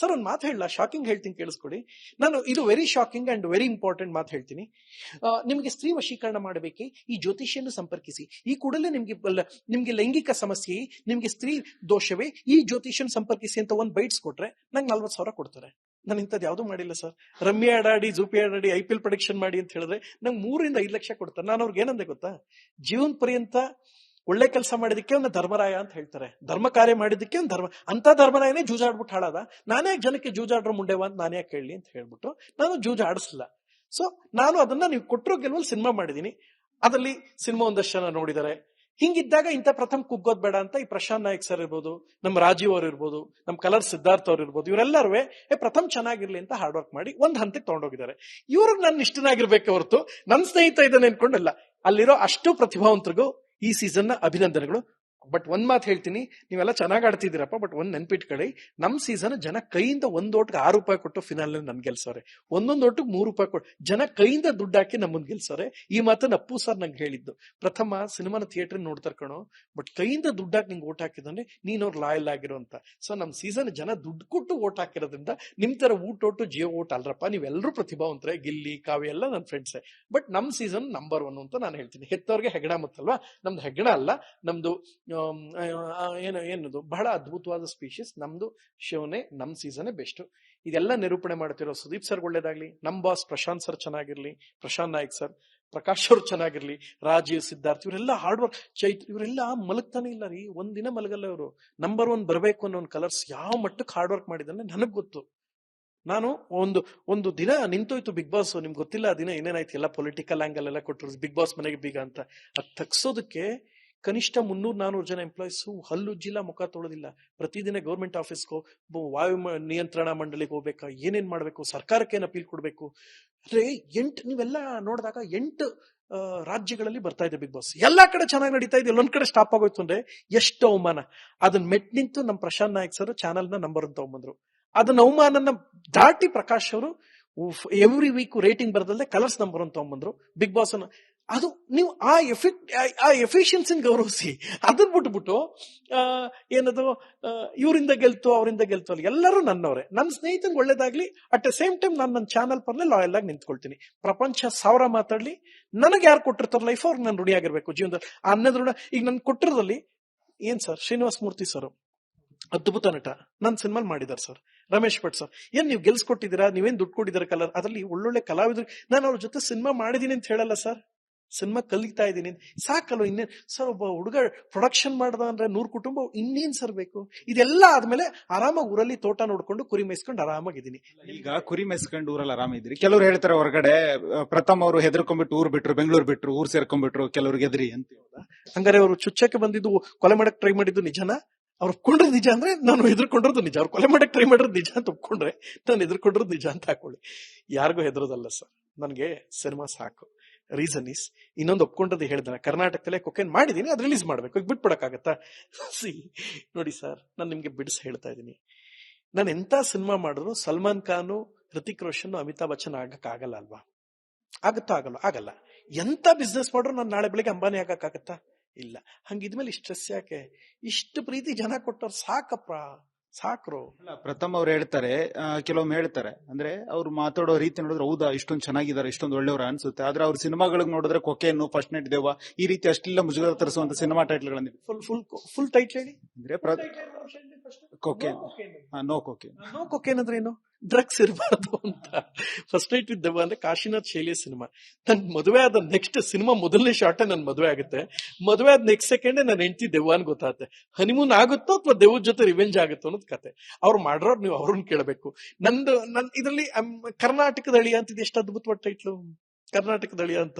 Sir ಒಂದು ಮಾತು ಹೇಳಲ್ಲ, ಶಾಕಿಂಗ್ ಹೇಳ್ತೀನಿ ಕೇಳಿಸ್ಕೊಡಿ. ನಾನು ಇದು very shocking and very important ಮಾತು ಹೇಳ್ತೀನಿ. ನಿಮಗೆ ಸ್ತ್ರೀ ವಶೀಕರಣ ಮಾಡಬೇಕೆ, ಈ ಜ್ಯೋತಿಷಿಯನ್ನು ಸಂಪರ್ಕಿಸಿ. ಈ ಕೂಡಲೇ ನಿಮ್ಗೆ ಲೈಂಗಿಕ ಸಮಸ್ಯೆ, ನಿಮ್ಗೆ ಸ್ತ್ರೀ ದೋಷವೇ, ಈ ಜ್ಯೋತಿಷಿಯನ್ನು ಸಂಪರ್ಕಿಸಿ ಅಂತ ಒಂದು ಬೈಟ್ಸ್ ಕೊಟ್ರೆ ನಂಗೆ 40,000 ಕೊಡ್ತಾರೆ. ನಾನು ಇಂಥದ್ದು ಯಾವ್ದು ಮಾಡಿಲ್ಲ sir. Rummy ಆಡಾಡಿ, Zupee ಆಡಾಡಿ, IPL prediction ಮಾಡಿ ಅಂತ ಹೇಳಿದ್ರೆ ನಂಗೆ 3 ರಿಂದ 5 ಲಕ್ಷ ಕೊಡ್ತಾರೆ. ನಾನು ಅವ್ರಿಗೆ ಏನಂದೆ ಗೊತ್ತಾ, ಜೀವನ ಪರ್ಯಂತ ಒಳ್ಳೆ ಕೆಲಸ ಮಾಡಿದಕ್ಕೆ ಅವನ ಧರ್ಮರಾಯ ಅಂತ ಹೇಳ್ತಾರೆ, ಧರ್ಮ ಕಾರ್ಯ ಮಾಡಿದಕ್ಕೆ ಅವ್ನು ಧರ್ಮ, ಅಂತ ಧರ್ಮರಾಯನೇ ಜೂಜಾಡ್ಬಿಟ್ಟು ಹಾಳಾದ. ನಾನೇ ಜನಕ್ಕೆ ಜೂಜಾಡ್ರ ಮುಂಡೆವಾ ಅಂತ ನಾನೇ ಕೇಳಲಿ ಅಂತ ಹೇಳ್ಬಿಟ್ಟು ನಾನು ಜೂಜಾಡಿಸ್ಲಿಲ್ಲ. ಸೊ ನಾನು ಅದನ್ನ ನೀವು ಕೊಟ್ಟರು ಗೆಲುವಲ್ಲಿ ಸಿನಿಮಾ ಮಾಡಿದೀನಿ. ಅದರಲ್ಲಿ ಸಿನಿಮಾ ಒಂದಷ್ಟು ಜನ ನೋಡಿದ್ದಾರೆ. ಹಿಂಗಿದ್ದಾಗ ಇಂಥ ಪ್ರಥಮ ಕುಗ್ಗೋದ್ ಬೇಡ ಅಂತ ಈ ಪ್ರಶಾಂತ್ ನಾಯಕ್ ಸರ್ ಇರ್ಬೋದು, ನಮ್ಮ ರಾಜೀವ್ ಅವ್ರು ಇರ್ಬೋದು, ನಮ್ಮ ಕಲರ್ ಸಿದ್ಧಾರ್ಥ್ ಅವ್ರು ಇರ್ಬೋದು, ಇವರೆಲ್ಲರೂ ಪ್ರಥಮ್ ಚೆನ್ನಾಗಿರ್ಲಿ ಅಂತ ಹಾರ್ಡ್ ವರ್ಕ್ ಮಾಡಿ ಒಂದ್ ಹಂತಕ್ಕೆ ತಗೊಂಡೋಗಿದ್ದಾರೆ. ಇವ್ರಿಗೆ ನನ್ನ ಇಷ್ಟನಾಗಿರ್ಬೇಕೆ ಹೊರತು ನನ್ನ ಸ್ನೇಹಿತ ಇದನ್ನ ಅನ್ಕೊಂಡಲ್ಲ. ಅಲ್ಲಿರೋ ಅಷ್ಟು ಪ್ರತಿಭಾವಂತರಿಗೂ ಈ ಸೀಸನ್ ನ ಅಭಿನಂದನೆಗಳು. ಬಟ್ ಒಂದ್ ಮಾತು ಹೇಳ್ತೀನಿ, ನೀವೆಲ್ಲ ಚೆನ್ನಾಗಿ ಆಡ್ತಿದ್ದೀರಪ್ಪ, ಬಟ್ ಒಂದ್ ನೆನ್ಪಿಟ್ಕೊಳ್ಳಿ, ನಮ್ ಸೀಸನ್ ಜನ ಕೈಯಿಂದ ಒಂದ್ ಓಟ್ಗೆ ₹6 ಕೊಟ್ಟು ಫಿನಾಲ್ ನನ್ ಗೆಲ್ಸವ್ರೆ, ಒಂದೊಂದು ಓಟಿಗೆ ₹3 ಕೊಟ್ಟು ಜನ ಕೈಯಿಂದ ದುಡ್ಡು ಹಾಕಿ ನಮ್ಮನ್ ಗೆಲ್ಸವ್ರೆ. ಈ ಮಾತನ್ನ ಅಪ್ಪು ಸರ್ ನಂಗೆ ಹೇಳಿದ್ದು. ಪ್ರಥಮ ಸಿನಿಮಾನ ಥಿಯೇಟರ್ ನೋಡ್ತಾರ ಕಣೋ, ಬಟ್ ಕೈಯಿಂದ ದುಡ್ಡು ಹಾಕಿ ನಿಂಗೆ ಓಟ್ ಹಾಕಿದ್ರೆ ನೀನ್ ಅವ್ರು ಲಾಯಲ್ ಆಗಿರೋ ಅಂತ. ಸೊ ನಮ್ ಸೀಸನ್ ಜನ ದುಡ್ಡು ಕೊಟ್ಟು ಓಟ್ ಹಾಕಿರೋದ್ರಿಂದ ನಿಮ್ ತರ ಊಟೋಟು ಜಿಯೋ ಓಟ್ ಅಲ್ರಪ್ಪ, ನೀವೆಲ್ಲರೂ ಪ್ರತಿಭಾವಂತರೇ, ಗಿಲ್ಲಿ ಕಾವ್ಯ ಎಲ್ಲ ನನ್ನ ಫ್ರೆಂಡ್ಸೇ. ಬಟ್ ನಮ್ ಸೀಸನ್ ನಂಬರ್ 1 ಅಂತ ನಾನು ಹೇಳ್ತೀನಿ. ಹೆತ್ತವ್ರಿಗೆ ಹೆಗ್ಗಣ ಮುತ್ತಲ್ವಾ, ನಮ್ದು ಹೆಗ್ಗಣ ಅಲ್ಲ, ನಮ್ದು ಏನದು ಬಹಳ ಅದ್ಭುತವಾದ ಸ್ಪೀಶೀಸ್ ನಮ್ದು. ಶಿವನೇ ನಮ್ ಸೀಸನ್ ಬೆಸ್ಟ್. ಇದೆಲ್ಲ ನಿರೂಪಣೆ ಮಾಡ್ತಿರೋ ಸುದೀಪ್ ಸರ್ ಒಳ್ಳೇದಾಗ್ಲಿ, ನಮ್ ಬಾಸ್ ಪ್ರಶಾಂತ್ ಸರ್ ಚೆನ್ನಾಗಿರ್ಲಿ, ಪ್ರಶಾಂತ್ ನಾಯಕ್ ಸರ್, ಪ್ರಕಾಶ್ ಅವ್ರು ಚೆನ್ನಾಗಿರ್ಲಿ, ರಾಜೀವ್, ಸಿದ್ಧಾರ್ಥ್, ಇವರೆಲ್ಲ ಹಾರ್ಡ್ ವರ್ಕ್, ಚೈತ್ರ ಇವರೆಲ್ಲ ಮಲಗ್ತಾನೆ ಇಲ್ಲ ರೀ, ಒಂದಿನ ಮಲಗಲ್ಲ ಇವರು. ನಂಬರ್ 1 ಬರ್ಬೇಕು ಅನ್ನೋ ಒಂದು ಕಲರ್ಸ್ ಯಾವ ಮಟ್ಟಕ್ಕೆ ಹಾರ್ಡ್ ವರ್ಕ್ ಮಾಡಿದಾನೆ ನನಗ್ ಗೊತ್ತು. ನಾನು ಒಂದು ದಿನ ನಿಂತೋಯ್ತು ಬಿಗ್ ಬಾಸ್, ನಿಮ್ಗೆ ಗೊತ್ತಿಲ್ಲ ಆ ದಿನ ಏನೇನಾಯ್ತು, ಎಲ್ಲ ಪೊಲಿಟಿಕಲ್ ಆಂಗಲ್ ಎಲ್ಲ ಕೊಟ್ಟರು, ಬಿಗ್ ಬಾಸ್ ಮನೆಗೆ ಬೀಗ ಅಂತ. ಅದ್ ತಗ್ಸೋದಕ್ಕೆ ಕನಿಷ್ಠ 300-400 ಜನ ಎಂಪ್ಲಾಯೀಸ್ ಹಲ್ಲುಜ್ಜಿಲ್ಲ, ಮುಖ ತೊಳೋದಿಲ್ಲ. ಪ್ರತಿದಿನ ಗೌರ್ಮೆಂಟ್ ಆಫೀಸ್ಗೋ, ವಾಯು ನಿಯಂತ್ರಣ ಮಂಡಳಿಗೆ ಹೋಗ್ಬೇಕಾ, ಏನೇನ್ ಮಾಡ್ಬೇಕು, ಸರ್ಕಾರಕ್ಕೆ ಏನ್ ಅಪೀಲ್ ಕೊಡ್ಬೇಕು. ಅಂದ್ರೆ ನೀವೆಲ್ಲ ನೋಡಿದಾಗ 8 ರಾಜ್ಯಗಳಲ್ಲಿ ಬರ್ತಾ ಇದೆ ಬಿಗ್ ಬಾಸ್. ಎಲ್ಲಾ ಕಡೆ ಚೆನ್ನಾಗಿ ನಡೀತಾ ಇದೆ, ಎಲ್ಲೊಂದ್ ಕಡೆ ಸ್ಟಾಪ್ ಆಗೋಯ್ತು ಅಂದ್ರೆ ಎಷ್ಟು ಅವಮಾನ. ಅದನ್ನ ಮೆಟ್ ನಿಂತು ನಮ್ ಪ್ರಶಾಂತ್ ನಾಯಕ್ ಸರ್ ಚಾನಲ್ ನ ನಂಬರ್ 1 ತಗೊಂಡ್ಬಂದ್ರು. ಅದನ್ನ ಅವಮಾನನ ದಾಟಿ ಪ್ರಕಾಶ್ ಅವರು ಎವ್ರಿ ವೀಕ್ ರೇಟಿಂಗ್ ಬರದಲ್ಲದೆ ಕಲರ್ಸ್ ನಂಬರ್ 1 ತಗೊಂಡ್ಬಂದ್ರು. ಬಿಗ್ ಬಾಸ್ ಅದು ನೀವು ಆ ಎಫಿಷಿಯನ್ಸಿನ ಗೌರವಿಸಿ. ಅದನ್ನ ಬಿಟ್ಬಿಟ್ಟು ಏನದು ಇವರಿಂದ ಗೆಲ್ತು ಅವರಿಂದ ಗೆಲ್ತು ಅಲ್ಲಿ ಎಲ್ಲರೂ ನನ್ನವರೇ, ನನ್ನ ಸ್ನೇಹಿತಂಗೆ ಒಳ್ಳೇದಾಗ್ಲಿ. ಅಟ್ ದ ಸೇಮ್ ಟೈಮ್ ನಾನು ನನ್ನ ಚಾನಲ್ ಪರ್ಲೆ ಲಾಯಲ್ ಆಗಿ ನಿಂತ್ಕೊಳ್ತೀನಿ. ಪ್ರಪಂಚ 1000 ಮಾತಾಡ್ಲಿ, ನನಗೆ ಯಾರು ಕೊಟ್ಟಿರ್ತಾರ ಲೈಫ್ ಅವ್ರಿಗೆ ನಾನು ಋಣಿಯಾಗಿರ್ಬೇಕು ಜೀವನದಲ್ಲಿ. ಅನ್ನದ ಋಣ ಈಗ ನನ್ ಕೊಟ್ಟಿರೋದಲ್ಲಿ ಏನ್ ಸರ್, ಶ್ರೀನಿವಾಸ ಮೂರ್ತಿ ಸರ್ ಅದ್ಭುತ ನಟ, ನನ್ನ ಸಿನಿಮಾಲ್ ಮಾಡಿದಾರೆ ಸರ್. ರಮೇಶ್ ಭಟ್ ಸರ್, ಏನ್ ನೀವು ಗೆಲ್ಸ್ಕೊಟ್ಟಿದ್ದೀರಾ, ನೀವೇನ್ ದುಡ್ಡು ಕೊಟ್ಟಿದ್ದೀರಾ ಕಲರ್, ಅದರಲ್ಲಿ ಒಳ್ಳೊಳ್ಳೆ ಕಲಾವಿದ್ರು. ನಾನು ಅವ್ರ ಜೊತೆ ಸಿನಿಮಾ ಮಾಡಿದೀನಿ ಅಂತ ಹೇಳಲ್ಲ ಸರ್, ಸಿನಿಮಾ ಕಲಿತಾ ಇದ್ದೀನಿ ಸಾಕಲ್ಲ. ಇನ್ನೇನ್ ಸರ್, ಒಬ್ಬ ಹುಡುಗ ಪ್ರೊಡಕ್ಷನ್ ಮಾಡ್ದ ಅಂದ್ರೆ 100 ಕುಟುಂಬ, ಇನ್ನೇನ್ ಸರ್ ಬೇಕು. ಇದೆಲ್ಲ ಆದ್ಮೇಲೆ ಆರಾಮಾಗಿ ಊರಲ್ಲಿ ತೋಟ ನೋಡ್ಕೊಂಡು ಕುರಿ ಮೇಯಿಸ್ಕೊಂಡು ಆರಾಮಾಗಿದ್ದೀನಿ. ಈಗ ಕುರಿ ಮೇಯಿಸ್ಕೊಂಡು ಊರಲ್ಲಿ ಆರಾಮಿದ್ರಿ. ಕೆಲವ್ರು ಹೇಳ್ತಾರೆ ಹೊರಗಡೆ ಪ್ರಥಮ್ ಅವರು ಹೆದರ್ಕೊಂಡ್ಬಿಟ್ಟು ಊರ್ ಬಿಟ್ರು, ಬೆಂಗಳೂರು ಬಿಟ್ರು, ಊರ್ ಸೇರ್ಕೊಂಡ್ಬಿಟ್ರು, ಕೆಲವ್ರಿಗೆ ಎದ್ರಿ ಅಂತ. ಹಂಗಾರೆ ಅವರು ಚುಚ್ಚಕ್ಕೆ ಬಂದಿದ್ದು, ಕೊಲೆ ಮಾಡಕ್ ಟ್ರೈ ಮಾಡಿದ್ದು ನಿಜನಾ? ಅವ್ರು ಒಪ್ಕೊಂಡ್ರೆ ನಿಜ ಅಂದ್ರೆ ನಾನು ಎದುರ್ಕೊಂಡಿರೋದು ನಿಜ. ಅವ್ರು ಕೊಲೆ ಮಾಡಕ್ ಟ್ರೈ ಮಾಡಿರೋದು ನಿಜ ಅಂತ ಒಪ್ಕೊಂಡ್ರೆ ನಾನು ಎದುರ್ಕೊಂಡಿರೋದು ನಿಜ ಅಂತ ಹಾಕೊಳ್ಳಿ. ಯಾರಿಗೂ ಹೆದರೋದಲ್ಲ ಸರ್, ನನ್ಗೆ ಸಿನಿಮಾ ಸಾಕು. ರೀಸನ್ ಇಸ್, ಇನ್ನೊಂದು ಒಪ್ಕೊಂಡದ್ದು ಹೇಳಿದಾನೆ, ಕರ್ನಾಟಕದಲ್ಲೇ ಕೊಕೇನ್ ಮಾಡಿದೀನಿ, ಅದು ರಿಲೀಸ್ ಮಾಡ್ಬೇಕು, ಈಗ ಬಿಟ್ಬಿಡಕ್ಕಾಗತ್ತಾ? ನೋಡಿ ಸರ್, ನಾನು ನಿಮ್ಗೆ ಬಿಡಿಸಿ ಹೇಳ್ತಾ ಇದ್ದೀನಿ, ನಾನು ಎಂತ ಸಿನಿಮಾ ಮಾಡಿದ್ರು ಸಲ್ಮಾನ್ ಖಾನು, ಹೃತಿಕ್ ರೋಷನ್, ಅಮಿತಾಬ್ ಬಚ್ಚನ್ ಆಗಕ್ಕಾಗಲ್ಲ ಅಲ್ವಾ? ಆಗುತ್ತಾ? ಆಗಲ್ಲ. ಎಂತ ಬಿಸ್ನೆಸ್ ಮಾಡ್ರು ನಾನು ನಾಳೆ ಬೆಳಿಗ್ಗೆ ಅಂಬಾನಿ ಆಗಕ್ಕಾಗತ್ತಾ? ಇಲ್ಲ. ಹಂಗಿದ್ಮೇಲೆ ಇಷ್ಟು ಸ್ಟ್ರೆಸ್ ಯಾಕೆ? ಇಷ್ಟು ಪ್ರೀತಿ ಜನ ಕೊಟ್ಟವ್ರು ಸಾಕಪ್ಪ, ಸಾಕ್ರು. ಪ್ರಥಮ್ ಅವ್ರು ಹೇಳ್ತಾರೆ, ಕೆಲವೊಮ್ಮೆ ಹೇಳ್ತಾರೆ, ಅಂದ್ರೆ ಅವ್ರು ಮಾತಾಡೋ ರೀತಿ ನೋಡಿದ್ರೆ ಹೌದಾ ಇಷ್ಟೊಂದು ಚೆನ್ನಾಗಿದ್ದಾರೆ, ಇಷ್ಟೊಂದು ಒಳ್ಳೆಯವ್ರ ಅನ್ಸುತ್ತೆ. ಆದ್ರೆ ಅವ್ರ ಸಿನಿಮಾಗಳಿಗೆ ನೋಡಿದ್ರೆ ಕೊಕೇನು, ಫಸ್ಟ್ ನೈಟ್ ದೇವ, ಈ ರೀತಿ ಅಷ್ಟೆಲ್ಲ ಮುಜುಗರ ತರಿಸುವಂತ ಸಿನಿಮಾ ಟೈಟ್ಲ್ಗಳನ್ನ ಫುಲ್ ಟೈಟ್ಲ್ ಹೇಳಿ. ಅಂದ್ರೆ cocaine, no cocaine. No cocaine ಅಂದ್ರೆ ಏನು? ಡ್ರಗ್ಸ್ ಇರಬಾರ್ದು ಅಂತ. ಫಸ್ಟ್ ನೈಟ್ ವಿತ್ ದೆವ್ವ ಅಂದ್ರೆ ಕಾಶಿನಾಥ್ ಶೈಲಿಯ ಸಿನಿಮಾ. ನನ್ ಮದುವೆ ಆದ ನೆಕ್ಸ್ಟ್ ಸಿನಿಮಾ ಮೊದಲನೇ ಶಾರ್ಟೇ ನನ್ ಮದುವೆ ಆಗುತ್ತೆ. ಮದುವೆ ಆದ ನೆಕ್ಸ್ಟ್ ಸೆಕೆಂಡೇ ನನ್ನ ಹೆಂಡತಿ ದೆವ್ವ ಅಂತ ಗೊತ್ತಾಗುತ್ತೆ. ಹನಿಮೂನ್ ಆಗುತ್ತೋ ಅಥವಾ ದೆವ್ವದ ಜೊತೆ ರಿವೆಂಜ್ ಆಗುತ್ತೋ ಅನ್ನೋದು ಕತೆ. ಅವ್ರು ಮಾಡ್ರೋರು, ನೀವು ಅವ್ರನ್ನ ಕೇಳಬೇಕು. ನನ್ ಇದರಲ್ಲಿ ಕರ್ನಾಟಕದ ಅಳಿಯ ಅಂತಿದೆ, ಎಷ್ಟು ಅದ್ಭುತವಾದ ಟೈಟ್ಲು, ಕರ್ನಾಟಕದ ಅಳಿಯ ಅಂತ.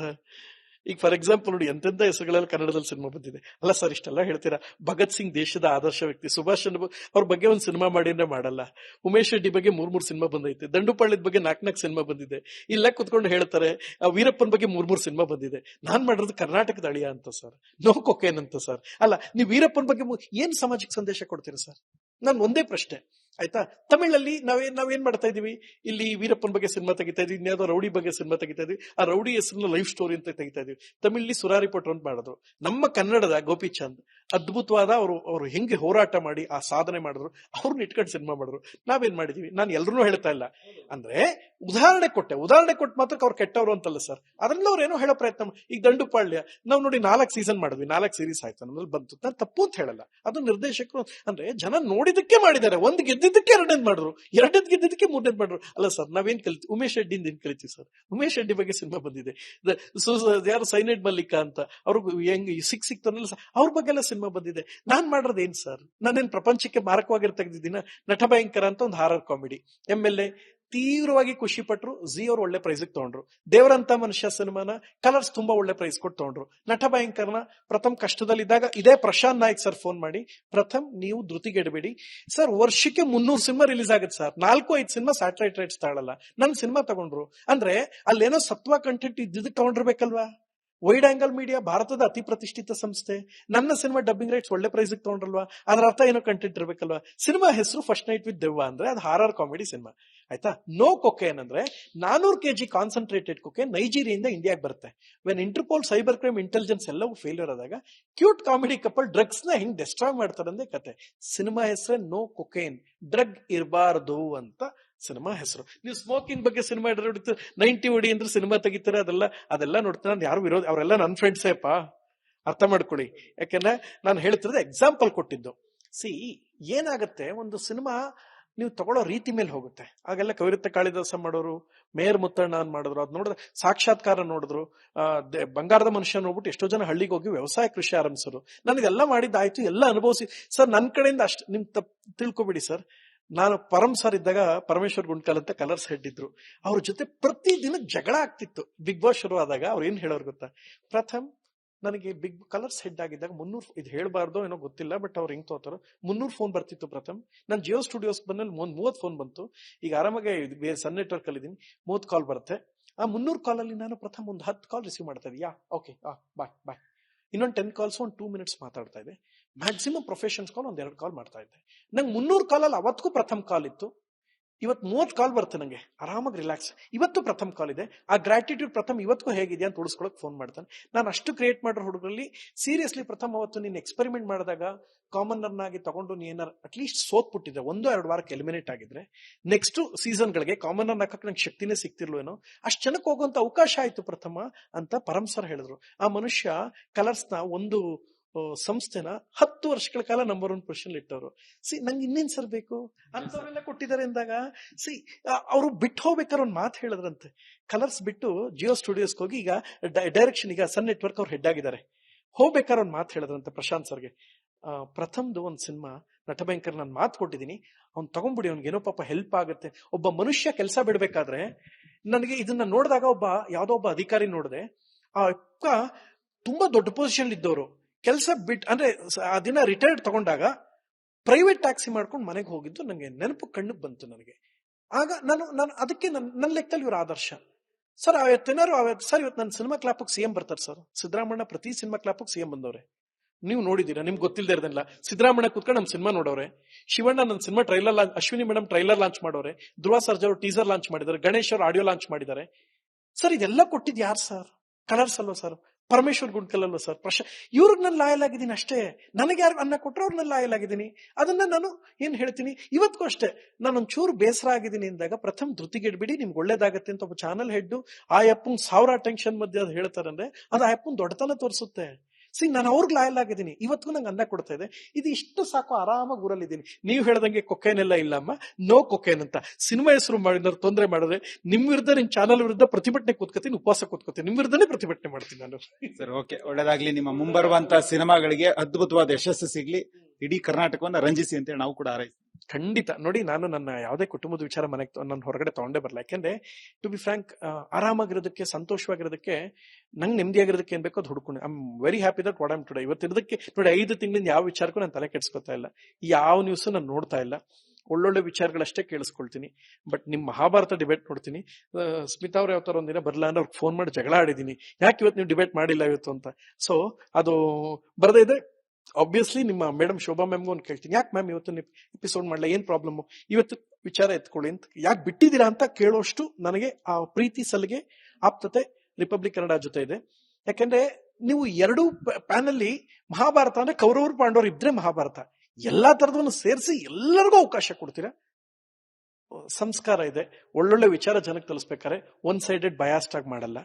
ಈಗ ಫಾರ್ ಎಕ್ಸಾಂಪಲ್ ನೋಡಿ, ಎಂತೆಂತ ಹೆಸರುಗಳಲ್ಲಿ ಕನ್ನಡದಲ್ಲಿ ಸಿನಿಮಾ ಬಂದಿದೆ. ಅಲ್ಲ ಸರ್, ಇಷ್ಟೆಲ್ಲ ಹೇಳ್ತೀರಾ. ಭಗತ್ ಸಿಂಗ್ ದೇಶದ ಆದರ್ಶ ವ್ಯಕ್ತಿ, ಸುಭಾಷ್ ಚಂದ್ರ ಬೋಸ್ ಅವ್ರ ಬಗ್ಗೆ ಒಂದು ಸಿನಿಮಾ ಮಾಡಿ ಅಂದ್ರೆ ಮಾಡಲ್ಲ. ಉಮೇಶ್ ರೆಡ್ಡಿ ಬಗ್ಗೆ 3 ಸಿನಿಮಾ ಬಂದೈತೆ. ದಂಡುಪಾಳ್ಯದ ಬಗ್ಗೆ 4 ಸಿನಿಮಾ ಬಂದಿದೆ. ಇಲ್ಲ ಕುತ್ಕೊಂಡು ಹೇಳ್ತಾರೆ ವೀರಪ್ಪನ ಬಗ್ಗೆ 3 ಸಿನಿಮಾ ಬಂದಿದೆ. ನಾನ್ ಮಾಡಿರೋದು ಕರ್ನಾಟಕದ ಅಳಿಯ ಅಂತ ಸರ್, ನೋ ಕೊಕೇನ್ ಅಂತ ಸರ್. ಅಲ್ಲ, ನೀವು ವೀರಪ್ಪನ ಬಗ್ಗೆ ಏನ್ ಸಮಾಜಕ್ಕೆ ಸಂದೇಶ ಕೊಡ್ತೀರಾ ಸರ್? ನನ್ ಒಂದೇ ಪ್ರಶ್ನೆ ಆಯ್ತಾ. ತಮಿಳಲ್ಲಿ ನಾವೇನ್ ಮಾಡ್ತಾ ಇದೀವಿ, ಇಲ್ಲಿ ವೀರಪ್ಪನ ಬಗ್ಗೆ ಸಿನಿಮಾ ತೆಗಿತಾ ಇದೀವಿ, ಇನ್ಯಾವುದೋ ರೌಡಿ ಬಗ್ಗೆ ಸಿನಿಮಾ ತೆಗಿತಾ ಇದೀವಿ. ಆ ರೌಡಿ ಹೆಸರನ್ನ ಲೈಫ್ ಸ್ಟೋರಿ ಅಂತ ತೆಗಿತಾ ಇದೀವಿ. ತಮಿಳಲ್ಲಿ ಸುರಾರಿ ಪಟ್ರು ಅಂತ ಮಾಡಿದ್ರು. ನಮ್ಮ ಕನ್ನಡದ ಗೋಪಿ ಚಂದ್ ಅದ್ಭುತವಾದ ಅವರು ಹೆಂಗೆ ಹೋರಾಟ ಮಾಡಿ ಆ ಸಾಧನೆ ಮಾಡಿದ್ರು, ಅವ್ರನ್ನ ಇಟ್ಕೊಂಡು ಸಿನಿಮಾ ಮಾಡಿದ್ರು. ನಾವೇನ್ ಮಾಡಿದೀವಿ? ನಾನು ಎಲ್ರೂ ಹೇಳ್ತಾ ಇಲ್ಲ, ಅಂದ್ರೆ ಉದಾಹರಣೆ ಕೊಟ್ಟು ಮಾತ್ರ ಅವ್ರು ಕೆಟ್ಟವ್ರು ಅಂತಲ್ಲ ಸರ್. ಅದ್ರಲ್ಲಿ ಅವ್ರು ಏನೋ ಹೇಳೋ ಪ್ರಯತ್ನ ಈಗ ದಂಡುಪಾಳ್ಯ ನಾವು ನೋಡಿ 4 ಸೀಸನ್ ಮಾಡಿದ್ವಿ, 4 ಸೀರೀಸ್ ಆಯ್ತು, ನಮ್ಮಲ್ಲಿ ಬಂತು. ನಾನು ತಪ್ಪು ಅಂತ ಹೇಳಲ್ಲ, ಅದು ನಿರ್ದೇಶಕರು ಅಂದ್ರೆ ಜನ ನೋಡಿದಕ್ಕೆ ಮಾಡಿದ್ದಾರೆ. ಒಂದು ಗೆದ್ದಿದ್ದಕ್ಕೆ 2ನೇದ್ ಮಾಡಿದ್ರು, 2ನೇದ್ ಗೆದ್ದಿದ್ದಕ್ಕೆ 3ನೇದ್ ಮಾಡಿದ್ರು. ಅಲ್ಲ ಸರ್, ನಾವೇನ್ ಕಲಿತೀವಿ? ಉಮೇಶ್ ರೆಡ್ಡಿಯಿಂದ ಏನ್ ಕಲಿತೀವಿ ಸರ್? ಉಮೇಶ್ ರೆಡ್ಡಿ ಬಗ್ಗೆ ಸಿನಿಮಾ ಬಂದಿದೆ, ಯಾರು ಸೈನೈಡ್ ಮಲ್ಲಿಕಾ ಅಂತ, ಅವ್ರಿಗೆ ಹೆಂಗ್ ಸಿಕ್ತನಲ್ಲ ಸರ್, ಅವ್ರ ಬಗ್ಗೆ ಎಲ್ಲ ಸಿನಿಮಾ ಬಂದಿದೆ. ನಾನ್ ಮಾಡೋದೇನ್ ಸರ್? ನಾನೇನ್ ಪ್ರಪಂಚಕ್ಕೆ ಮಾರಕವಾಗಿರ್ ತೆಗೆದಿದ್ದೀನ? ನಟ ಭಯಂಕರ ಅಂತ ಒಂದು ಹಾರರ್ ಕಾಮಿಡಿ, MLA ತೀವ್ರವಾಗಿ ಖುಷಿ ಪಟ್ರು. ಜಿ ಅವರು ಒಳ್ಳೆ ಪ್ರೈಸ್ ತಗೊಂಡ್ರು. ದೇವರಂತ ಮನುಷ್ಯ ಸಿನಿಮಾನ ಕಲರ್ಸ್ ತುಂಬಾ ಒಳ್ಳೆ ಪ್ರೈಸ್ ಕೊಟ್ಟು ತಗೊಂಡ್ರು. ನಟ ಭಯಂಕರನ ಪ್ರಥಮ್ ಕಷ್ಟದಲ್ಲಿದ್ದಾಗ ಇದೇ ಪ್ರಶಾಂತ್ ನಾಯ್ಕ್ ಸರ್ ಫೋನ್ ಮಾಡಿ, ಪ್ರಥಮ್ ನೀವು ಧೃತಿಗೆಡಬೇಡಿ ಸರ್, ವರ್ಷಕ್ಕೆ 300 ಸಿನಿಮಾ ರಿಲೀಸ್ ಆಗುತ್ತೆ ಸರ್, 4-5 ಸಿನಿಮಾ ಸ್ಯಾಟಲೈಟ್ ರೈಟ್ಸ್ ತಗೊಳ್ಳಲ್ಲ, ನನ್ ಸಿನಿಮಾ ತಗೊಂಡ್ರು ಅಂದ್ರೆ ಅಲ್ಲೇನೋ ಸತ್ವ ಕಂಟೆಂಟ್ ಇದ್ದಿದ್ದಕ್ಕೆ ತಗೊಂಡಿರ್ಬೇಕಲ್ವಾ? ವೈಡ್ ಆಂಗಲ್ ಮೀಡಿಯಾ ಭಾರತದ ಅತಿ ಪ್ರತಿಷ್ಠಿತ ಸಂಸ್ಥೆ, ನನ್ನ ಸಿನಿಮಾ ಡಬ್ಬಿಂಗ್ ರೈಟ್ಸ್ ಒಳ್ಳೆ ಪ್ರೈಸ್ ತಗೊಂಡ್ರಲ್ವಾ? ಅದರ ಅರ್ಥ ಏನೋ ಕಂಟೆಂಟ್ ಇರ್ಬೇಕಲ್ವಾ? ಸಿನಿಮಾ ಹೆಸರು ಫಸ್ಟ್ ನೈಟ್ ವಿತ್ ದೆವ್ವ ಅಂದ್ರೆ ಅದು ಹಾರರ್ ಕಾಮಿಡಿ ಸಿನಿಮಾ ಆಯ್ತಾ. ನೋ ಕೊಕೇನ್ ಅಂದ್ರೆ 400 kg ಕಾನ್ಸಂಟ್ರೇಟೆಡ್ ಕೊಕೇನ್ ನೈಜೀರಿಯಿಂದ ಇಂಡಿಯಾಗೆ ಬರುತ್ತೆ. When Interpol, cyber crime, intelligence ಎಲ್ಲವೂ ಫೇಲ್ಯೂರ್ ಆದಾಗ ಕ್ಯೂಟ್ ಕಾಮಿಡಿ ಕಪಲ್ ಡ್ರಗ್ಸ್ ನ ಹೆಂಗ್ ಡೆಸ್ಟ್ರಾಯ್ ಮಾಡ್ತಾರೆ ಅಂದ್ರೆ ಕತೆ. ಸಿನಿಮಾ ಹೆಸರೇ ನೋ ಕೊಕೇನ್, ಡ್ರಗ್ ಇರಬಾರ್ದು ಅಂತ ಸಿನಿಮಾ ಹೆಸರು. ನೀವು ಸ್ಮೋಕಿಂಗ್ ಬಗ್ಗೆ ಸಿನಿಮಾ 90 ಹೊಡಿ ಅಂದ್ರೆ ಸಿನಿಮಾ ತೆಗಿತಾರೆ, ಅದೆಲ್ಲ ನೋಡ್ತಾರೆ. ನಾನು ಯಾರು ವಿರೋಧ, ಅವರೆಲ್ಲ ನನ್ನ ಫ್ರೆಂಡ್ಸೇಪ, ಅರ್ಥ ಮಾಡ್ಕೊಳ್ಳಿ. ಯಾಕೆಂದ್ರೆ ನಾನು ಹೇಳ್ತಿರೋದು ಎಕ್ಸಾಂಪಲ್ ಕೊಟ್ಟಿದ್ದು. ಏನಾಗತ್ತೆ, ಒಂದು ಸಿನಿಮಾ ನೀವು ತಗೊಳ್ಳೋ ರೀತಿ ಮೇಲೆ ಹೋಗುತ್ತೆ. ಆಗೆಲ್ಲ ಕವಿರತ್ನ ಕಾಳಿದಾಸ ಮಾಡೋರು, ಮೇಯರ್ ಮುತ್ತಣ್ಣ ಮಾಡಿದ್ರು, ಅದ್ ನೋಡಿದ್ರೆ ಸಾಕ್ಷಾತ್ಕಾರ ನೋಡಿದ್ರು, ಬಂಗಾರದ ಮನುಷ್ಯ ನೋಡ್ಬಿಟ್ಟು ಎಷ್ಟೋ ಜನ ಹಳ್ಳಿಗೆ ಹೋಗಿ ವ್ಯವಸಾಯ ಕೃಷಿ ಆರಂಭಿಸರು. ನನಗೆಲ್ಲ ಮಾಡಿದ್ದಾಯ್ತು, ಎಲ್ಲ ಅನುಭವಿಸಿ ಸರ್. ನನ್ನ ಕಡೆಯಿಂದ ಅಷ್ಟು ನಿಮ್ ತಿಳ್ಕೊಬಿಡಿ ಸರ್. ನಾನು ಪರಮ್ ಸರ್ ಇದ್ದಾಗ ಪರಮೇಶ್ವರ್ ಗುಂಡ್ಕಲ್ ಅಂತ ಕಲರ್ಸ್ ಹೆಡ್ ಇದ್ರು, ಅವ್ರ ಜೊತೆ ಪ್ರತಿದಿನ ಜಗಳ ಆಗ್ತಿತ್ತು. ಬಿಗ್ ಬಾಸ್ ಶುರು ಆದಾಗ ಅವ್ರು ಏನ್ ಹೇಳೋರು ಗೊತ್ತಾ? ಪ್ರಥಮ್ ನನಗೆ ಬಿಗ್ ಕಲರ್ಸ್ ಹೆಡ್ ಆಗಿದ್ದಾಗ 300, ಇದು ಹೇಳ್ಬಾರ್ದು ಏನೋ ಗೊತ್ತಿಲ್ಲ, ಬಟ್ ಅವ್ರು ಹೆಂಗ್ ತೋತಾರೋ 300 ಫೋನ್ ಬರ್ತಿತ್ತು ಪ್ರಥಮ್. ನಾನು ಜಿಯೋ ಸ್ಟುಡಿಯೋಸ್ ಬಂದಲ್ಲಿ 30 ಫೋನ್ ಬಂತು. ಈಗ ಆರಾಮಾಗಿ ಬೇರೆ ಸನ್ ನೆಟ್ವರ್ಕ್ ಅಲ್ಲಿ ಇದೀನಿ, 30 ಕಾಲ್ ಬರುತ್ತೆ. ಆ 300 ಕಾಲ್ ಅಲ್ಲಿ ನಾನು ಪ್ರಥಮ್ ಒಂದು 10 ಕಾಲ್ ರಿಸೀವ್ ಮಾಡ್ತಾ ಇದ್ದೆ. Okay bye. ಇನ್ನೊಂದು 10 ಕಾಲ್ಸ್ ಒಂದು 2 ಮಿನಿಟ್ಸ್ ಮಾತಾಡ್ತಾ ಇದ್ದೆ. ಮ್ಯಾಕ್ಸಿಮಮ್ ಪ್ರೊಫೆಷನ್ಸ್ ಕಾಲ್ ಒಂದ್ 2 ಕಾಲ್ ಮಾಡ್ತಾ ಇದ್ದೆ. ನಂಗೆ 300 ಕಾಲಲ್ಲಿ ಅವತ್ತಿಗೂ ಪ್ರಥಮ್ ಕಾಲ್ ಇತ್ತು. ಇವತ್ತು 30 ಕಾಲ್ ಬರುತ್ತೆ ನಂಗೆ, ಆರಾಮಾಗಿ ರಿಲ್ಯಾಕ್ಸ್. ಇವತ್ತು ಪ್ರಥಮ್ ಕಾಲ್ ಇದೆ. ಆ ಗ್ರಾಟಿಟ್ಯೂಡ್ ಪ್ರಥಮ್ ಇವತ್ತಿಗೂ ಹೇಗಿದೆಯಾ ಅಂತ ಉಳಿಸ್ಕೊಳಕ್ ಫೋನ್ ಮಾಡ್ತಾನೆ. ನಾನು ಅಷ್ಟು ಕ್ರಿಯೇಟ್ ಮಾಡಿರೋ ಹುಡುಗರಲ್ಲಿ ಸೀರಿಯಸ್ಲಿ ಪ್ರಥಮ್ ಅವತ್ತು ನೀನು ಎಕ್ಸ್ಪೆರಿಮೆಂಟ್ ಮಾಡಿದಾಗ ಕಾಮನರ್ ಆಗಿ ತಗೊಂಡು ನೀ ಏನಾರು ಅಟ್ಲೀಸ್ಟ್ ಸೋತ್ಬಿಟ್ಟಿದ್ರೆ 1-2 ವಾರಕ್ಕೆ ಎಲಿಮಿನೇಟ್ ಆಗಿದ್ರೆ ನೆಕ್ಸ್ಟ್ ಸೀಸನ್ಗಳಿಗೆ ಕಾಮನರ್ ಹಾಕಕ್ಕೆ ನಂಗೆ ಶಕ್ತಿನೇ ಸಿಕ್ತಿರ್ಲೇನೋ, ಅಷ್ಟು ಜನಕ್ಕೆ ಹೋಗುವಂತ ಅವಕಾಶ ಆಯ್ತು ಪ್ರಥಮ ಅಂತ ಪರಮ್ ಸರ್ ಹೇಳಿದ್ರು. ಆ ಮನುಷ್ಯ ಕಲರ್ಸ್ನ ಒಂದು ಸಂಸ್ಥೆನ 10 ವರ್ಷಗಳ ಕಾಲ ನಂಬರ್ 1 ಪೊಸಿಷನ್ ಇಟ್ಟವರು. ನಂಗೆ ಇನ್ನೇನ್ ಸರ್ ಬೇಕು ಅಂತವರೆಲ್ಲ ಕೊಟ್ಟಿದ್ದಾರೆ ಅಂದಾಗ ಅವರು ಬಿಟ್ಟು ಹೋಗ್ಬೇಕಾದ್ರೆ ಒಂದು ಮಾತು ಹೇಳಿದ್ರಂತೆ. ಕಲರ್ಸ್ ಬಿಟ್ಟು ಜಿಯೋ ಸ್ಟುಡಿಯೋಸ್ಗೆ ಹೋಗಿ ಈಗ ಡೈರೆಕ್ಷನ್, ಈಗ ಸನ್ ನೆಟ್ವರ್ಕ್ ಅವ್ರು ಹೆಡ್ ಆಗಿದ್ದಾರೆ. ಹೋಗ್ಬೇಕಾದ್ರೆ ಒಂದು ಮಾತು ಹೇಳಿದ್ರಂತೆ ಪ್ರಶಾಂತ್ ಸರ್ಗೆ, ಪ್ರಥಮ್ದು ಒಂದು ಸಿನಿಮಾ ನಟ ಭಯಂಕರ ನಾನು ಮಾತು ಕೊಟ್ಟಿದ್ದೀನಿ, ಅವ್ನು ತಗೊಂಡ್ಬಿಡಿ, ಅವ್ನಿಗೇನೋ ಪಾಪ ಹೆಲ್ಪ್ ಆಗುತ್ತೆ. ಒಬ್ಬ ಮನುಷ್ಯ ಕೆಲಸ ಬಿಡ್ಬೇಕಾದ್ರೆ, ನನಗೆ ಇದನ್ನ ನೋಡಿದಾಗ ಯಾವ್ದೋ ಒಬ್ಬ ಅಧಿಕಾರಿ ನೋಡಿದೆ, ಆ ಅಕ್ಕ ತುಂಬಾ ದೊಡ್ಡ ಪೊಸಿಷನ್ ಇದ್ದವರು ಕೆಲಸ ಅಂದ್ರೆ ಆ ದಿನ ರಿಟೈರ್ಡ್ ತಗೊಂಡಾಗ ಪ್ರೈವೇಟ್ ಟ್ಯಾಕ್ಸಿ ಮಾಡ್ಕೊಂಡು ಮನೆಗೆ ಹೋಗಿದ್ದು ನಂಗೆ ನೆನಪು ಕಣ್ಣಿಗೆ ಬಂತು ನನಗೆ. ಆಗ ನಾನು ಅದಕ್ಕೆ ನನ್ನ ಲೆಕ್ಕದಲ್ಲಿ ಇವ್ರ ಆದರ್ಶ ಸರ್. ಸರ್ ಇವತ್ತು ನನ್ನ ಸಿನಿಮಾ ಕ್ಲಾಪಿಗೆ CM ಬರ್ತಾರೆ ಸರ್. ಸಿದ್ದರಾಮಣ್ಣ ಪ್ರತಿ ಸಿನಿಮಾ ಕ್ಲಾಪಿಗೆ CM ಬಂದವ್ರೆ, ನೀವು ನೋಡಿದೀರಾ? ನಿಮ್ಗೆ ಗೊತ್ತಿಲ್ಲದೆ ಇರೋದಿಲ್ಲ. ಸಿದ್ದರಾಮಣ್ಣ ಕೂತ್ಕೊಂಡು ನಮ್ಮ ಸಿನಿಮಾ ನೋಡೋರೆ, ಶಿವಣ್ಣ ನನ್ನ cinema trailer launch, Ashwini madam trailer launch ಮಾಡೋರೆ, ಧ್ರುವ ಸರ್ಜಾ ಅವರು ಟೀಸರ್ ಲಾಂಚ್ ಮಾಡಿದ್ದಾರೆ, ಗಣೇಶ್ ಅವರು ಆಡಿಯೋ ಲಾಂಚ್ ಮಾಡಿದ್ದಾರೆ. ಸರ್ ಇದೆಲ್ಲ ಕೊಟ್ಟಿದ್ ಯಾರು ಸರ್? ಕಲರ್ಸ್ ಅಲ್ವಾ ಸರ್? ಪರಮೇಶ್ವರ್ ಗುಂಡ್ಕಲ್ ಅಲ್ವಾ ಸರ್? ಇವ್ರಿಗೆ ನಾನು ಲಾಯಲ್ ಆಗಿದ್ದೀನಿ ಅಷ್ಟೇ. ನನಗೆ ಯಾರು ಅನ್ನ ಕೊಟ್ಟರು ಅವ್ರನ್ನ ಲಾಯಲ್ ಆಗಿದ್ದೀನಿ. ಅದನ್ನ ನಾನು ಏನ್ ಹೇಳ್ತೀನಿ, ಇವತ್ತಿಗೂ ಅಷ್ಟೇ ನಾನೊಂಚೂರು ಬೇಸರ ಆಗಿದ್ದೀನಿ ಅಂದಾಗ ಪ್ರಥಮ್ ಧೃತಿಗೆಡ್ಬಿಡಿ, ನಿಮ್ಗೆ ಒಳ್ಳೇದಾಗತ್ತೆ ಅಂತ ಒಬ್ಬ ಚಾನಲ್ ಹೆಡ್ ಆ ಅಪ್ಪಂಗ್ 1000 ಟೆನ್ಷನ್ ಮಧ್ಯೆ ಅದು ಹೇಳ್ತಾರಂದ್ರೆ ಅದು ಆ ಅಪ್ಪನ್ ದೊಡ್ಡತನ ತೋರಿಸುತ್ತೆ. ನಾನು ಅವ್ರಿಗೆ ಲಾಯಲ್ ಆಗಿದ್ದೀನಿ, ಇವತ್ತಿಗೂ ನಂಗೆ ಅನ್ನ ಕೊಡ್ತಾ ಇದೆ. ಇದು ಇಷ್ಟು ಸಾಕು, ಆರಾಮಾಗಿ ಊರಲ್ಲಿದ್ದೀನಿ. ನೀವು ಹೇಳ್ದಂಗೆ ಕೊಕೇನೆಲ್ಲ ಇಲ್ಲಮ್ಮ, ನೋ ಕೊಕೇನ್ ಅಂತ ಸಿನಿಮಾ ಹೆಸರು ಮಾಡಿದ್ರೆ ತೊಂದರೆ ಮಾಡಿದ್ರೆ ನಿಮ್ ವಿರುದ್ಧ, ನಿಮ್ ಚಾನಲ್ ವಿರುದ್ಧ ಪ್ರತಿಭಟನೆ ಕೂತ್ಕೋತೀನಿ, ಉಪವಾಸ ಕೂತ್ಕೋತೀನಿ, ನಿಮ್ ವಿರುದ್ಧನೇ ಪ್ರತಿಭಟನೆ ಮಾಡ್ತೀನಿ ನಾನು. ಸರ್ ಓಕೆ, ಒಳ್ಳೇದಾಗ್ಲಿ. ನಿಮ್ಮ ಮುಂಬರುವಂತ ಸಿನಿಮಾಗಳಿಗೆ ಅದ್ಭುತವಾದ ಯಶಸ್ಸು ಸಿಗ್ಲಿ, ಇಡೀ ಕರ್ನಾಟಕವನ್ನ ರಂಜಿಸಿ ಅಂತ ನಾವು ಕೂಡ ಹಾರೈಸ್ತೀವಿ. ಖಂಡಿತ. ನೋಡಿ, ನಾನು ನನ್ನ ಯಾವುದೇ ಕುಟುಂಬದ ವಿಚಾರ ಮನೆಗೆ ನನ್ನ ಹೊರಗಡೆ ತಗೊಂಡೇ ಬರಲ್ಲ. ಯಾಕೆಂದ್ರೆ ಟು ಬಿ ಫ್ರಾಂಕ್, ಆರಾಮಾಗಿರೋದಕ್ಕೆ, ಸಂತೋಷವಾಗಿರೋದಕ್ಕೆ, ನಂಗೆ ನೆಮ್ಮದಿಯಾಗಿರೋದಕ್ಕೆ ಏನ್ ಬೇಕೋ ಅದು ಹುಡ್ಕೊಂಡು I am very happy that what I'm today. ಇವತ್ತಿರೋದಕ್ಕೆ ನೋಡಿ, 5 ತಿಂಗಳಿಂದ ಯಾವ ವಿಚಾರಕ್ಕೂ ನಾನು ತಲೆ ಕೆಡಿಸ್ಕೊತಾ ಇಲ್ಲ, ಯಾವ ನ್ಯೂಸ್ ನಾನು ನೋಡ್ತಾ ಇಲ್ಲ, ಒಳ್ಳೊಳ್ಳೆ ವಿಚಾರಗಳಷ್ಟೇ ಕೇಳಿಸ್ಕೊಳ್ತೀನಿ. ಬಟ್ ನಿಮ್ ಮಹಾಭಾರತ ಡಿಬೇಟ್ ನೋಡ್ತೀನಿ. ಸ್ಮಿತಾ ಅವ್ರು ಯಾವತ್ತಾರ ಒಂದಿನ ಬರ್ಲಾ ಅಂದ್ರೆ ಅವ್ರಿಗೆ ಫೋನ್ ಮಾಡಿ ಜಗಳ ಆಡಿದೀನಿ, ಯಾಕೆ ಇವತ್ತು ನೀವು ಡಿಬೇಟ್ ಮಾಡಿಲ್ಲ ಇವತ್ತು ಅಂತ. ಸೊ ಅದು ಬರದೇ ಇದೆ. ಆಬ್ವಿಯಸ್ಲಿ ನಿಮ್ಮ ಮೇಡಮ್ ಶೋಭಾ ಮ್ಯಾಮ್ಗೂ ಒಂದು ಕೇಳ್ತೀನಿ, ಯಾಕೆ ಮ್ಯಾಮ್ ಇವತ್ತು ಎಪಿಸೋಡ್ ಮಾಡಲ್ಲ, ಏನ್ ಪ್ರಾಬ್ಲಮ್, ಇವತ್ತು ವಿಚಾರ ಎತ್ಕೊಳ್ಳಿ ಅಂತ, ಯಾಕೆ ಬಿಟ್ಟಿದ್ದೀರಾ ಅಂತ ಕೇಳೋಷ್ಟು ನನಗೆ ಆ ಪ್ರೀತಿ ಸಲಿಗೆ ಆಪ್ತತೆ ರಿಪಬ್ಲಿಕ್ ಕನ್ನಡ ಜೊತೆ ಇದೆ. ಯಾಕಂದ್ರೆ ನೀವು ಎರಡು ಪ್ಯಾನಲ್ಲಿ ಮಹಾಭಾರತ ಅಂದ್ರೆ ಕೌರವರು ಪಾಂಡವರು ಇದ್ರೆ ಮಹಾಭಾರತ, ಎಲ್ಲಾ ತರದನ್ನು ಸೇರಿಸಿ ಎಲ್ಲರಿಗೂ ಅವಕಾಶ ಕೊಡ್ತೀರಾ. ಸಂಸ್ಕಾರ ಇದೆ, ಒಳ್ಳೊಳ್ಳೆ ವಿಚಾರ ಜನಕ್ಕೆ ತಲುಸ್ಬೇಕಾರೆ ಒನ್ ಸೈಡೆಡ್ ಬಯಾಸ್ಡ್ ಆಗಿ ಮಾಡಲ್ಲ.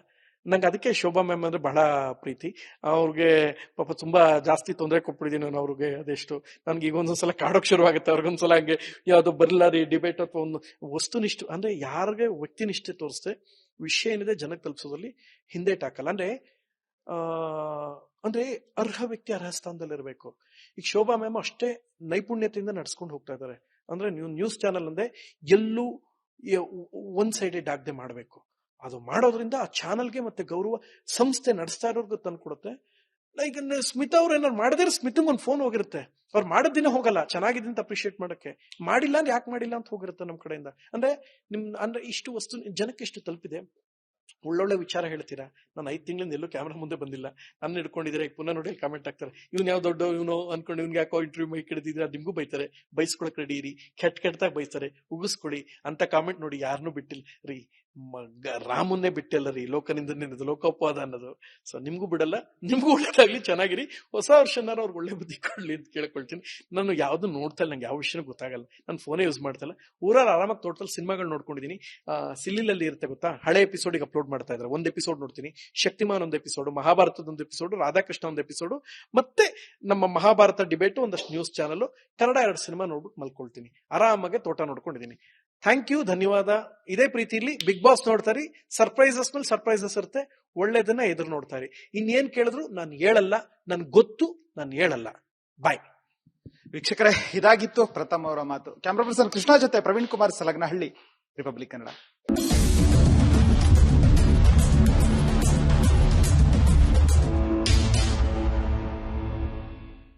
ನಂಗೆ ಅದಕ್ಕೆ ಶೋಭಾ ಮ್ಯಾಮ್ ಅಂದ್ರೆ ಬಹಳ ಪ್ರೀತಿ. ಅವ್ರಿಗೆ ಪಾಪ ತುಂಬಾ ಜಾಸ್ತಿ ತೊಂದರೆ ಕೊಟ್ಬಿಟ್ಟಿದ್ದೀನಿ ನಾನು ಅವ್ರಿಗೆ. ಅದೆಷ್ಟು ನನ್ಗೆ ಈಗ ಒಂದೊಂದ್ಸಲ ಕಾಡೋಕ್ ಶುರು ಆಗುತ್ತೆ. ಅವ್ರಿಗೊಂದ್ಸಲ ಹಂಗೆ ಯಾವ್ದು ಬರ್ಲಾರಿ ಡಿಬೇಟ್ ಅಥವಾ ಒಂದು ವಸ್ತುನಿಷ್ಠ ಅಂದ್ರೆ ಯಾರಿಗೆ ವ್ಯಕ್ತಿನಿಷ್ಠೆ ತೋರಿಸ್ದೆ ವಿಷಯ ಏನಿದೆ ಜನಕ್ಕೆ ತಲುಪಿಸೋದ್ರಲ್ಲಿ ಹಿಂದೇಟ್ ಹಾಕಲ್ಲ. ಅಂದ್ರೆ ಅರ್ಹ ವ್ಯಕ್ತಿ ಅರ್ಹ ಸ್ಥಾನದಲ್ಲಿ ಇರಬೇಕು. ಈಗ ಶೋಭಾ ಮ್ಯಾಮ್ ಅಷ್ಟೇ ನೈಪುಣ್ಯತೆಯಿಂದ ನಡ್ಸ್ಕೊಂಡು ಹೋಗ್ತಾ ಇದ್ದಾರೆ. ಅಂದ್ರೆ ನೀವು ನ್ಯೂಸ್ ಚಾನಲ್ ಅಂದ್ರೆ ಎಲ್ಲೂ ಒನ್ ಸೈಡೆಡ್ ಆಗದೆ ಮಾಡಬೇಕು. ಅದು ಮಾಡೋದ್ರಿಂದ ಆ ಚಾನಲ್ಗೆ ಮತ್ತೆ ಗೌರವ ಸಂಸ್ಥೆ ನಡೆಸ್ತಾ ಇರೋರ್ಗೂ ತಂದು ಕೊಡುತ್ತೆ. ಲೈಕ್ ಸ್ಮಿತಾ ಅವ್ರು ಏನಾರು ಮಾಡಿದ್ರೆ ಸ್ಮಿತಂಗ್ ಒಂದು ಫೋನ್ ಹೋಗಿರುತ್ತೆ. ಅವ್ರು ಮಾಡಿದ ದಿನ ಹೋಗಲ್ಲ ಚೆನ್ನಾಗಿದೆ ಅಂತ ಅಪ್ರಿಶಿಯೇಟ್ ಮಾಡಕ್ಕೆ. ಮಾಡಿಲ್ಲ ಅಂದ್ರೆ ಯಾಕೆ ಮಾಡಿಲ್ಲ ಅಂತ ಹೋಗಿರುತ್ತೆ ನಮ್ ಕಡೆಯಿಂದ. ಅಂದ್ರೆ ಇಷ್ಟು ವಸ್ತು ಜನಕ್ಕೆ ಎಷ್ಟು ತಲುಪಿದೆ. ಒಳ್ಳೊಳ್ಳೆ ವಿಚಾರ ಹೇಳ್ತೀರಾ. ನಾನು 5 ತಿಂಗಳಿಂದ ಎಲ್ಲೂ ಕ್ಯಾಮ್ರಾ ಮುಂದೆ ಬಂದಿಲ್ಲ. ನನ್ನ ಹಿಡ್ಕೊಂಡಿದ್ರೆ ಈಗ ಪುನಃ ನೋಡಿ ಕಾಮೆಂಟ್ ಹಾಕ್ತಾರೆ, ಇವ್ನು ಯಾವ ದೊಡ್ಡ ಇವನು ಅನ್ಕೊಂಡು ಇವ್ನಿಗೆ ಯಾಕೋ ಇಂಟರ್ವ್ಯೂ ಮೈ ಹಿಡಿದಿದ್ರೆ ನಿಮ್ಗೂ ಬೈತಾರೆ. ಬೈಸ್ಕೊಳಕ್ ರೆಡಿ ಇರಿ, ಕೆಟ್ಟದಾಗ ಬೈತಾರೆ, ಉಗಿಸ್ಕೊಡಿ ಅಂತ ಕಾಮೆಂಟ್ ನೋಡಿ ಯಾರನ್ನೂ ಬಿಟ್ಟಿಲ್ಲ ರೀ. ರಾಮನ್ನೇ ಬಿಟ್ಟಿಲ್ಲ ರೀ, ಲೋಕನಿಂದ ನಿನ್ನದು ಲೋಕೋಪವಾದ ಅನ್ನೋದು. ಸೊ ನಿಮ್ಗೂ ಬಿಡಲ್ಲ, ನಿಮ್ಗೂ ಒಳ್ಳೇದಾಗ್ಲಿ, ಚೆನ್ನಾಗಿರಿ. ಹೊಸ ವರ್ಷನಾರು ಅವ್ರಿಗೆ ಒಳ್ಳೆ ಬುದ್ಧಿ ಕೊಡ್ಲಿ ಅಂತ ಕೇಳ್ಕೊಳ್ತೀನಿ. ನಾನು ಯಾವ್ದು ನೋಡ್ತಾ ಇಲ್ಲ, ನಂಗೆ ಯಾವ ವಿಷಯನೂ ಗೊತ್ತಾಗಲ್ಲ. ನಾನು ಫೋನೇ ಯೂಸ್ ಮಾಡ್ತಾ ಇಲ್ಲ. ಊರಲ್ಲಿ ಆರಾಮಾಗಿ ತೋಟದಲ್ಲಿ ಸಿನಿಮಾಗಳು ನೋಡ್ಕೊಂಡಿದ್ದೀನಿ. ಸಿಲ್ಲಿಲಲ್ಲಿ ಇರುತ್ತೆ ಗೊತ್ತಾ, ಹಳೆ ಎಪಿಸೋಡಿಗೆ ಅಪ್ಲೋಡ್ ಮಾಡ್ತಾ ಇದ್ದಾರೆ. ಒಂದು ಎಪಿಸೋಡ್ ನೋಡ್ತೀನಿ, ಶಕ್ತಿಮಾನ್ ಒಂದು ಎಪಿಸೋಡ್, ಮಹಾಭಾರತದ ಒಂದು ಎಪಿಸೋಡ್, ರಾಧಾಕೃಷ್ಣ ಒಂದು ಎಪಿಸೋಡ್, ಮತ್ತೆ ನಮ್ಮ ಮಹಾಭಾರತ ಡಿಬೇಟ್ ಒಂದಷ್ಟು ನ್ಯೂಸ್ ಚಾನಲ್, ಕನ್ನಡ 2 ಸಿನಿಮಾ ನೋಡ್ಬಿಟ್ಟು ಮಲ್ಕೊಳ್ತೀನಿ. ಆರಾಮಾಗೆ ತೋಟ ನೋಡ್ಕೊಂಡಿದ್ದೀನಿ. ಥ್ಯಾಂಕ್ ಯು, ಧನ್ಯವಾದ. ಇದೇ ಪ್ರೀತಿಲಿ ಬಿಗ್ ಬಾಸ್ ನೋಡ್ತಾರಿ. ಸರ್ಪ್ರೈಸಸ್ ಮೇಲೆ ಸರ್ಪ್ರೈಸಸ್ ಇರುತ್ತೆ. ಒಳ್ಳೇದನ್ನ ಎದುರು ನೋಡ್ತಾರಿ. ಇನ್ನೇನ್ ಕೇಳಿದ್ರು ನಾನು ಹೇಳಲ್ಲ, ನನ್ ಗೊತ್ತು, ನಾನು ಹೇಳಲ್ಲ. ಬಾಯ್. ವೀಕ್ಷಕರೇ, ಇದಾಗಿತ್ತು ಪ್ರಥಮ್ ಅವರ ಮಾತು. ಕ್ಯಾಮ್ರಾ ಪರ್ಸನ್ ಕೃಷ್ಣ ಜೊತೆ ಪ್ರವೀಣ್ ಕುಮಾರ್ ಸಲಗನಹಳ್ಳಿ, ರಿಪಬ್ಲಿಕ್ ಕನ್ನಡ.